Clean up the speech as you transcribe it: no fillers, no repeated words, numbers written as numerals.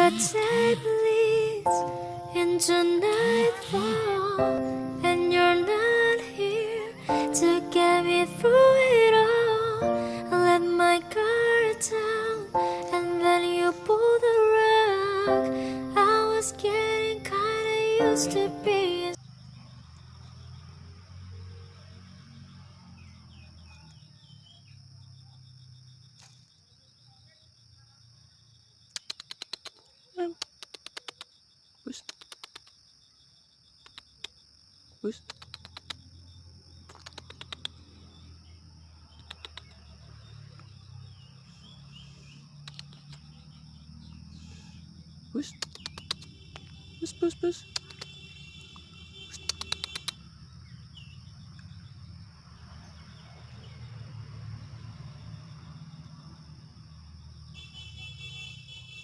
the day bleeds into nightfall, and you're not here to get me through it all. I let my guard down, and then you pulled the rug. I was getting kinda used to being. Bus. Bus. Bus. Bus.